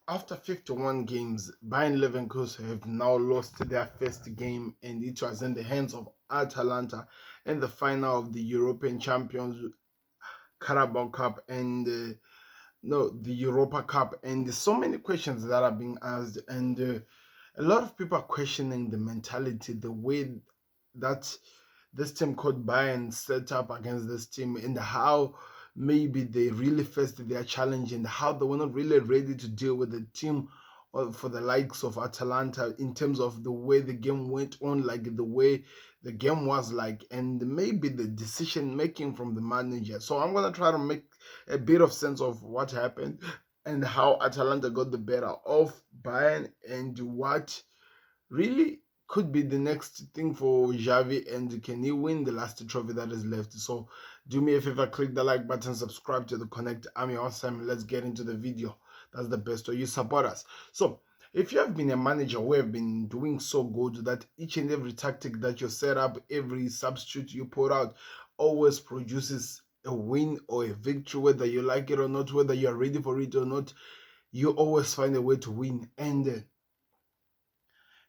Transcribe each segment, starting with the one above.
After 51 games, Bayern Leverkusen have now lost their first game, and it was in the hands of Atalanta in the final of the European Champions Carabao Cup and no, the Europa Cup. And there's so many questions that are being asked, and a lot of people are questioning the mentality, the way that this team called Bayern set up against this team, and how maybe they really faced their challenge and how they were not really ready to deal with the team or for the likes of Atalanta in terms of the way the game went on, like the way the game was like, and maybe the decision making from the manager. So I'm gonna try to make a bit of sense of what happened and how Atalanta got the better of Bayern and what really could be the next thing for Xavi, and can he win the last trophy that is left? So do me a favor, click the like button, subscribe to the Connect. I'm your Sam. Let's get into the video. That's the best way you support us. So if you have been a manager who have been doing so good that each and every tactic that you set up, every substitute you put out always produces a win or a victory, whether you like it or not, whether you're ready for it or not, you always find a way to win. And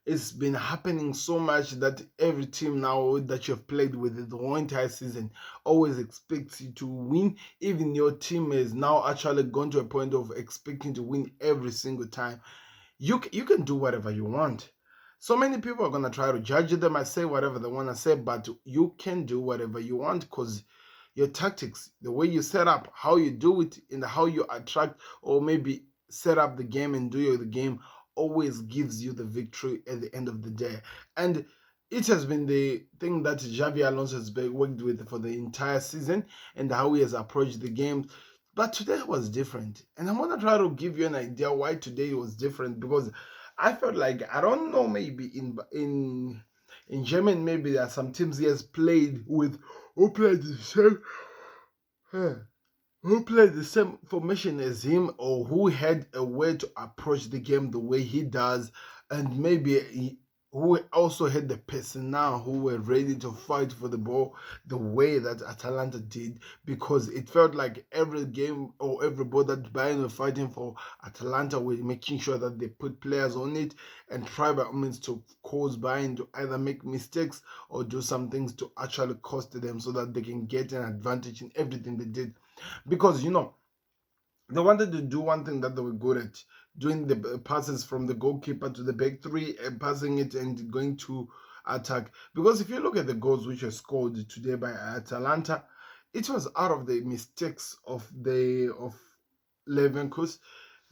it's been happening so much that every team now that you've played with the whole entire season always expects you to win. Even your team is now actually gone to a point of expecting to win every single time. You can do whatever you want. So many people are gonna try to judge them and say whatever they wanna say, but you can do whatever you want because your tactics, the way you set up, how you do it, and how you attract or maybe set up the game and do the game always gives you the victory at the end of the day. And it has been the thing that Xavi Alonso has worked with for the entire season and how he has approached the game. But today was different. And I'm gonna try to give you an idea why today was different because I felt like I don't know, maybe in Germany, maybe there are some teams he has played with who played the same who played the same formation as him or who had a way to approach the game the way he does, and maybe who also had the personnel who were ready to fight for the ball the way that Atalanta did, because it felt like every game or every ball that Bayern were fighting for, Atalanta were making sure that they put players on it and try by all means to cause Bayern to either make mistakes or do some things to actually cost them so that they can get an advantage in everything they did. Because they wanted to do one thing that they were good at, doing the passes from the goalkeeper to the back three and passing it and going to attack. Because if you look at the goals which were scored today by Atalanta, it was out of the mistakes of Leverkusen.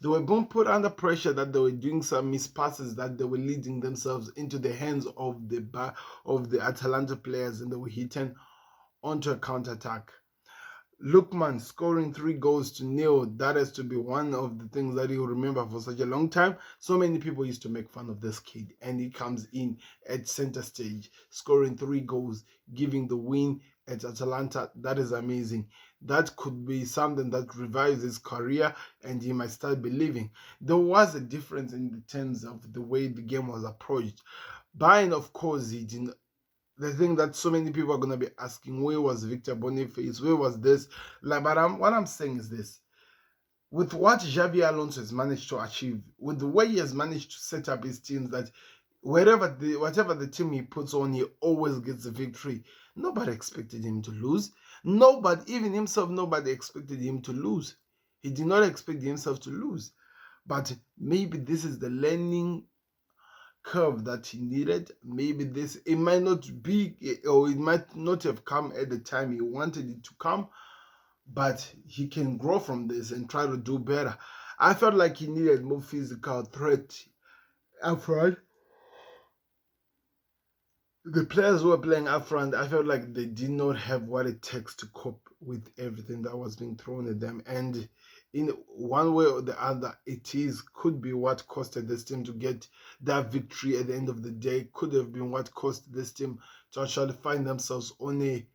They were being put under pressure that they were doing some mispasses that they were leading themselves into the hands of the Atalanta players, and they were hitting onto a counter attack. Lookman scoring 3 goals to 0. That has to be one of the things that you'll remember for such a long time. So many people used to make fun of this kid, and he comes in at center stage, scoring 3 goals, giving the win at Atalanta. That is amazing. That could be something that revives his career, and he might start believing. There was a difference in the terms of the way the game was approached. Bayern, of course, he didn't. The thing that so many people are gonna be asking, where was Victor Boniface? Where was this? Like, but what I'm saying is this: with what Xavi Alonso has managed to achieve, with the way he has managed to set up his teams, that whatever the team he puts on, he always gets a victory. Nobody expected him to lose. Nobody, even himself, nobody expected him to lose. He did not expect himself to lose. But maybe this is the learning curve that he needed. Maybe this, it might not be, or it might not have come at the time he wanted it to come, but he can grow from this and try to do better. I felt like he needed more physical threat up front. The players who were playing up front, I felt like they did not have what it takes to cope with everything that was being thrown at them. And in one way or the other, could be what costed this team to get that victory at the end of the day. Could have been what cost this team to actually find themselves in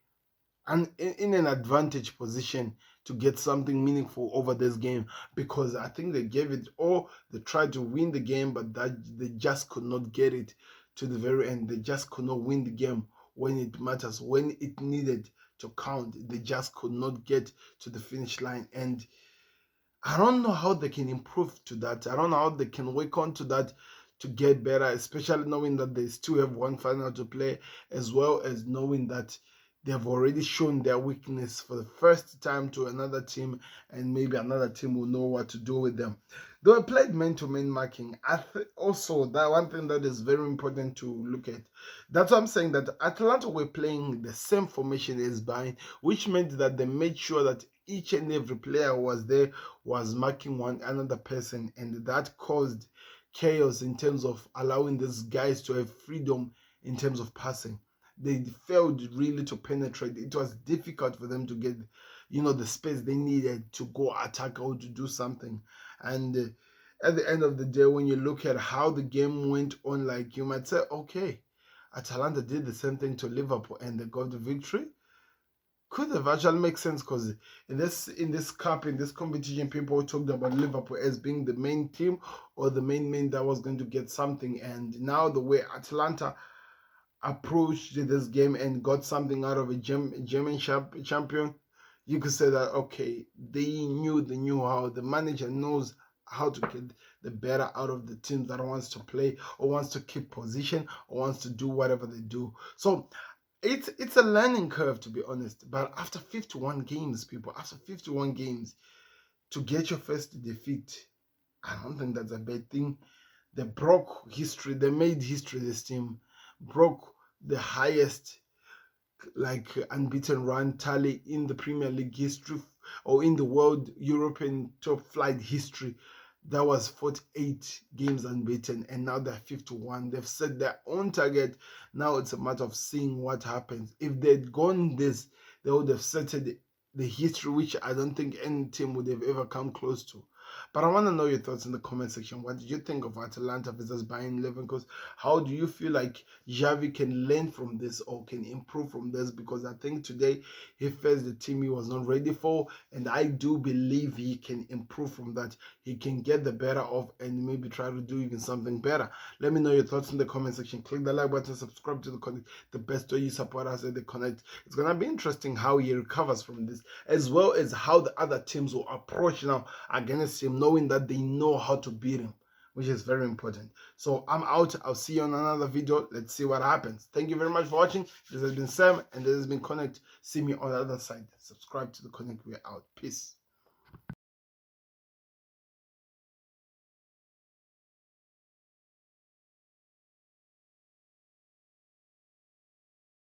an advantage position to get something meaningful over this game, because I think they gave it all. They tried to win the game, but that they just could not get it to the very end. They just could not win the game when it matters, when it needed to count. They just could not get to the finish line. And I don't know how they can improve to that. I don't know how they can work on to that to get better, especially knowing that they still have one final to play, as well as knowing that they have already shown their weakness for the first time to another team, and maybe another team will know what to do with them. Though I played man-to-man marking, also that one thing that is very important to look at. That's what I'm saying, that Atalanta were playing the same formation as Bayern, which meant that they made sure that each and every player was there, was marking one another person, and that caused chaos in terms of allowing these guys to have freedom in terms of passing. They failed really to penetrate. It was difficult for them to get, the space they needed to go attack or to do something. And at the end of the day, when you look at how the game went on, like, you might say, okay, Atalanta did the same thing to Liverpool and they got the victory. Could have actually make sense, because in this cup, in this competition, people talked about Liverpool as being the main team or the main that was going to get something. And now the way Atalanta approached this game and got something out of a German champion, you could say that, okay, they knew how. The manager knows how to get the better out of the team that wants to play or wants to keep position or wants to do whatever they do. So it's a learning curve, to be honest. But after 51 games, people, after 51 games, to get your first defeat, I don't think that's a bad thing. They broke history. They made history. This team broke the highest, like, unbeaten run tally in the Premier League history, or in the world European top flight history. That was 48 games unbeaten, and now they're 51. They've set their own target. Now it's a matter of seeing what happens. If they'd gone this, they would have set the history, which I don't think any team would have ever come close to. But I want to know your thoughts in the comment section. What did you think of Atalanta versus Bayern Leverkusen? How do you feel like Xavi can learn from this or can improve from this? Because I think today he faced the team he was not ready for, and I do believe he can improve from that. He can get the better of and maybe try to do even something better. Let me know your thoughts in the comment section. Click the like button, subscribe to the Connect. The best way you support us at the Connect. It's gonna be interesting how he recovers from this, as well as how the other teams will approach now against him, knowing that they know how to beat him, which is very important. So I'm out. I'll see you on another video. Let's see what happens. Thank you very much for watching. This has been Sam, and this has been Connect. See me on the other side. Subscribe to the Connect. We're out. Peace.